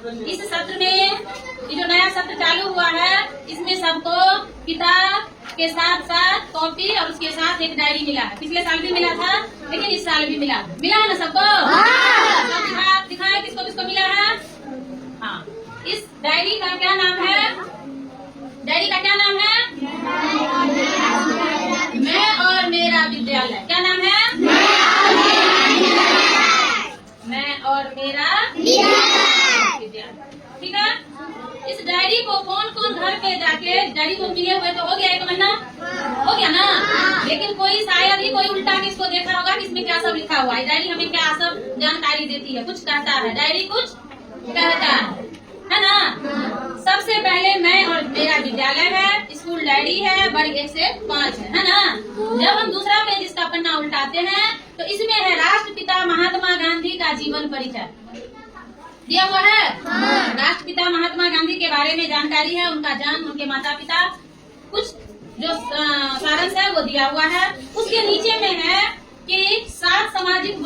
इस सत्र में ये जो नया सत्र चालू हुआ है, इसमें सबको किताब के साथ साथ कॉपी और उसके साथ एक डायरी मिला है। पिछले साल भी मिला था, लेकिन इस साल भी मिला है ना सबको? दिखाएं किसको किसको मिला है। हाँ, इस डायरी का क्या नाम है? डायरी का क्या नाम है? मैं और मेरा विद्यालय। क्या नाम है? मैं और मेरा विद्यालय। ठीक है। इस डायरी को कौन कौन घर पे जाके डायरी को मिले हुए तो हो गया एक महीना, हो गया ना? लेकिन कोई शायद ही कोई उल्टा किसको देखा होगा कि इसमें क्या सब लिखा हुआ है। डायरी हमें क्या सब जानकारी देती है, कुछ कहता है, डायरी कुछ कहता है ना? सबसे पहले मैं और मेरा विद्यालय है, स्कूल डायरी है, वर्ग 1 से 5 है ना? जब हम दूसरा पेज इसका पन्ना उल्टाते हैं तो इसमें है राष्ट्रपिता महात्मा गांधी का जीवन परिचय दिया हुआ है। राष्ट्रपिता महात्मा गांधी के बारे में जानकारी है, उनका जन्म, उनके माता पिता, कुछ जो सारांश है वो दिया हुआ है। उसके नीचे में है कि 7 सामाजिक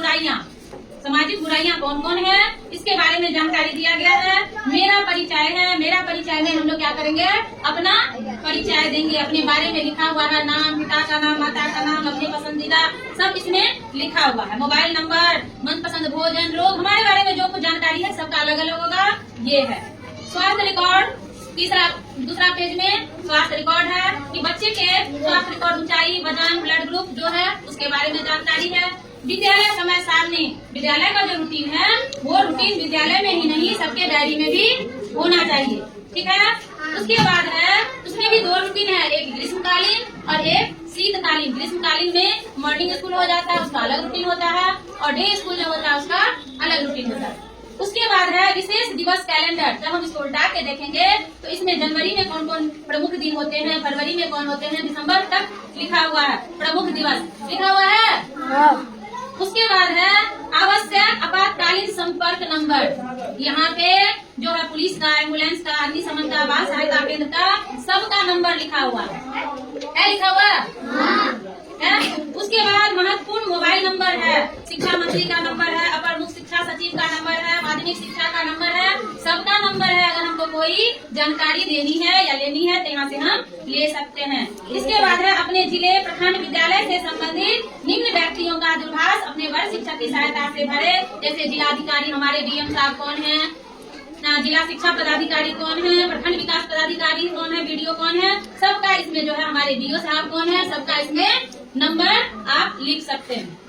बुराइयां कौन कौन है, इसके बारे में जानकारी दिया गया है। मेरा परिचय है, मेरा परिचय में हम लोग क्या करेंगे, अपना परिचय देंगे, अपने बारे में लिखा हुआ है, नाम, पिता का नाम, माता का नाम, अपने पसंदीदा सब इसमें लिखा हुआ है, मोबाइल नंबर, मनपसंद भोजन, रोग, हमारे बारे में जो कुछ जानकारी है सबका अलग अलग होगा। ये है स्वास्थ्य रिकॉर्ड। दूसरा पेज में स्वास्थ्य रिकॉर्ड है कि बच्चे के स्वास्थ्य रिकॉर्ड, ऊंचाई, वजन, ब्लड ग्रुप जो है उसके बारे में जानकारी है। विद्यालय समय सारणी, विद्यालय का जो रूटीन है वो रूटीन विद्यालय में ही नहीं सबके डायरी में भी होना चाहिए। ठीक है। उसके बाद है, उसमें भी 2 रूटीन है, एक ग्रीष्मकालीन और एक शीतकालीन। ग्रीष्मकालीन में मॉर्निंग स्कूल हो जाता है, उसका अलग रूटीन होता है, और डे स्कूल जो होता है उसका अलग रूटीन होता है। उसके बाद है विशेष दिवस कैलेंडर। जब हम इसको उल्टा के देखेंगे तो इसमें जनवरी में कौन कौन प्रमुख दिन होते हैं, फरवरी में कौन होते हैं, दिसंबर तक लिखा हुआ है, प्रमुख दिवस लिखा हुआ है। उसके बाद है आवश्यक आपातकालीन संपर्क नंबर। यहाँ पे जो है पुलिस का, एम्बुलेंस का, अग्निशमन का, बाल सहायता केंद्र का, सबका नंबर लिखा हुआ है लिखा हुआ है। उसके बाद महत्वपूर्ण मोबाइल नंबर है, शिक्षा मंत्री का नंबर है, अपर मुख्य शिक्षा सचिव का नंबर है, माध्यमिक शिक्षा का नंबर है, सबका नंबर है। अगर हमको कोई जानकारी देनी है या लेनी है तो यहाँ से हम ले सकते हैं। इसके बाद है अपने जिले, प्रखंड, विद्यालय से संबंधित निम्न व्यक्तियों का दूरभाष अपने वर्ग शिक्षक की सहायता से भरे। जैसे जिलाधिकारी हमारे डीएम साहब कौन है, जिला शिक्षा पदाधिकारी कौन है, प्रखंड विकास पदाधिकारी कौन है, बीडीओ कौन है, सबका इसमें जो है हमारे डीओ साहब कौन है, सबका इसमें नंबर आप लिख सकते हैं।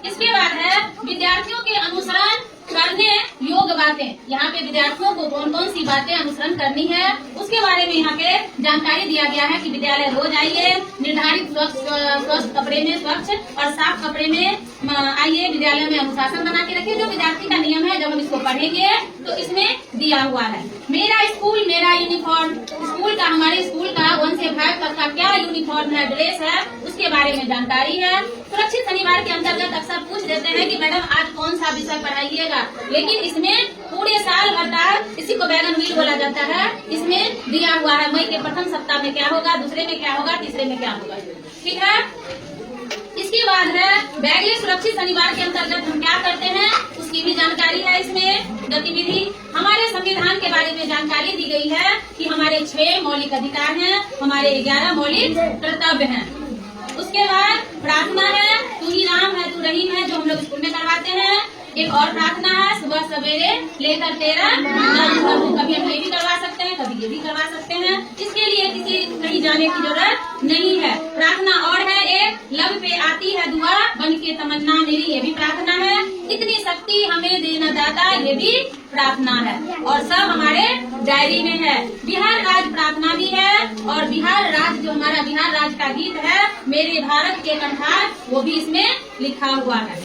इसके बाद है विद्यार्थियों के अनुसरण करने योग्य बातें। यहाँ पे विद्यार्थियों को कौन कौन सी बातें अनुसरण करनी है उसके बारे में यहाँ पे जानकारी दिया गया है कि विद्यालय रोज आइए, निर्धारित स्वच्छ कपड़े में, स्वच्छ और साफ कपड़े में आइए, विद्यालय में अनुशासन बना के रखिए। जो विद्यार्थी का नियम है जब हम इसको पढ़ेंगे तो इसमें दिया हुआ है। मेरा स्कूल मेरा यूनिफॉर्म, स्कूल का, हमारे स्कूल का 1 से 5 तक का क्या यूनिफॉर्म है, ड्रेस है, उसके बारे में जानकारी है। सुरक्षित शनिवार के अंतर्गत अक्सर पूछ देते हैं कि मैडम आज कौन सा विषय पढ़ाइएगा, लेकिन इसमें पूरे साल भर का, इसी को बैगन व्हील बोला जाता है, इसमें दिया हुआ है मई के प्रथम सप्ताह में क्या होगा, दूसरे में क्या होगा, तीसरे में क्या होगा। ठीक है। इसके बाद है बैगले सुरक्षित शनिवार के अंतर्गत हम क्या करते हैं उसकी भी जानकारी है। इसमें गतिविधि, हमारे संविधान के बारे में जानकारी दी गई है कि हमारे 6 मौलिक अधिकार हैं, हमारे 11 मौलिक कर्तव्य हैं। उसके बाद प्रार्थना है, तू ही राम है तू रहीम है, जो हम लोग स्कूल में करवाते हैं। एक और प्रार्थना है, सुबह सवेरे लेकर तेरा नाम करूं। कभी हम ये भी करवा सकते हैं, कभी ये भी करवा सकते हैं, इसके लिए किसी कहीं जाने की जरूरत नहीं है। प्रार्थना और है एक, लब पे आती है दुआ बन के तमन्ना मेरी, ये भी प्रार्थना है। इतनी शक्ति हमें देना दाता, ये भी प्रार्थना है, और सब हमारे डायरी में है। बिहार राज्य प्रार्थना भी है, और बिहार राज्य जो हमारा बिहार राज्य का गीत है मेरे भारत के कंठार, वो भी इसमें लिखा हुआ है।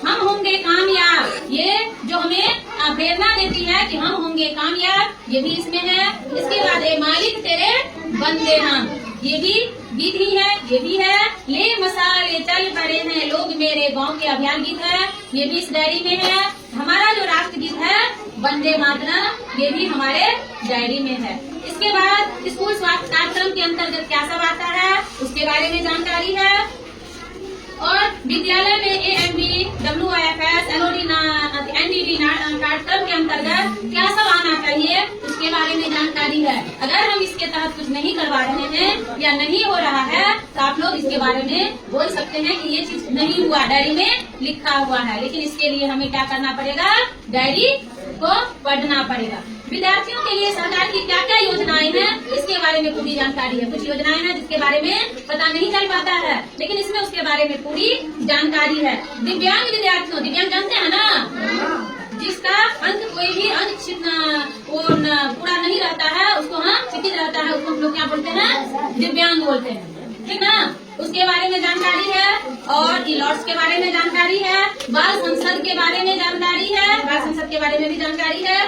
हम होंगे कामयाब, ये जो हमें प्रेरणा देती है कि हम होंगे कामयाब, ये भी इसमें है। इसके बाद ए मालिक तेरे बंदे हम, ये भी गीत ही है, ये भी है। ले मसाले चल पड़े हैं लोग मेरे गांव के अभियान गीत है, ये भी इस डायरी में है। हमारा जो राष्ट्रगीत है वंदे मातरम, ये भी हमारे डायरी में है। इसके बाद स्कूल स्वास्थ्य कार्यक्रम के अंतर्गत क्या सब आता है उसके बारे में जानकारी है। और विद्यालय में AMB, WIFS, NDD कार्यक्रम के अंतर्गत क्या सब आना चाहिए उसके बारे में जानकारी है। अगर हम इसके तहत कुछ नहीं करवा रहे हैं या नहीं हो रहा है तो आप लोग इसके बारे में बोल सकते हैं कि ये चीज नहीं हुआ, डायरी में लिखा हुआ है। लेकिन इसके लिए हमें क्या करना पड़ेगा, डायरी को पढ़ना पड़ेगा। विद्यार्थियों के लिए सरकार की क्या क्या योजनाएं हैं इसके बारे में पूरी जानकारी है। कुछ योजनाएं हैं जिसके बारे में पता नहीं चल पाता है, लेकिन इसमें उसके बारे में पूरी जानकारी है। दिव्यांग विद्यार्थियों, दिव्यांग जानते हैं ना, जिसका अंक कोई भी अंक पूरा नहीं रहता है, उसको क्षितिज रहता है, उसको हम लोग क्या बोलते हैं, दिव्यांग बोलते हैं, ठीक ना। उसके बारे में जानकारी है और इलॉट्स के बारे में जानकारी है, बाल संसद के बारे में जानकारी है, बाल संसद के बारे में भी जानकारी है।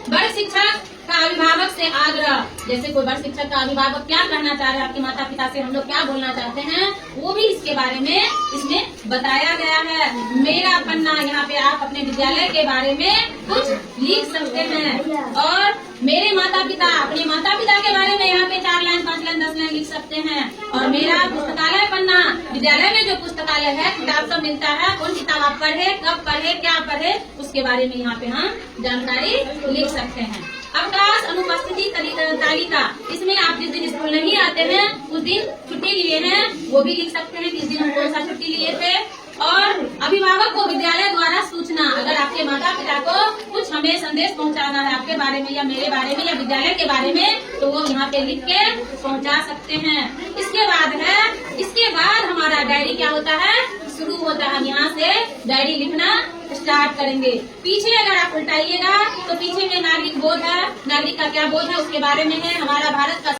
बड़े शिक्षक का अभिभावक से आग्रह, जैसे कोई बड़े शिक्षक का अभिभावक क्या कहना चाह रहे हैं, आपके माता पिता से हम लोग क्या बोलना चाहते हैं, वो भी इसके बारे में इसमें बताया गया है। मेरा पन्ना, यहाँ पे आप अपने विद्यालय के बारे में कुछ लिख सकते हैं। और मेरे माता पिता, अपने माता पिता के बारे में यहाँ पे 4 लाइन 5 लाइन 10 लाइन लिख सकते हैं। और मेरा पुस्तकालय पन्ना, विद्यालय में जो पुस्तकालय है, किताब सब मिलता है, कौन किताब आप पढ़े, कब पढ़े, क्या पढ़े, उसके बारे में यहाँ पे हम जानकारी लिख सकते हैं। अवकाश, अनुपस्थिति तालिका, इसमें आप जिस दिन स्कूल नहीं आते हैं उस दिन छुट्टी लिए हैं वो भी लिख सकते हैं, किस दिन हम कौन सा छुट्टी लिए थे। और अभिभावक को विद्यालय द्वारा सूचना, अगर आपके माता पिता को कुछ हमें संदेश पहुंचाना है आपके बारे में या मेरे बारे में या विद्यालय के बारे में, तो वो यहाँ पे लिख के पहुंचा सकते हैं। इसके बाद हमारा डायरी क्या होता है, शुरू होता है। हम यहाँ से डायरी लिखना स्टार्ट करेंगे। पीछे अगर आप उल्टाइएगा तो पीछे में नागरिक बोध है, नागरिक का क्या बोध है उसके बारे में है। हमारा भारत का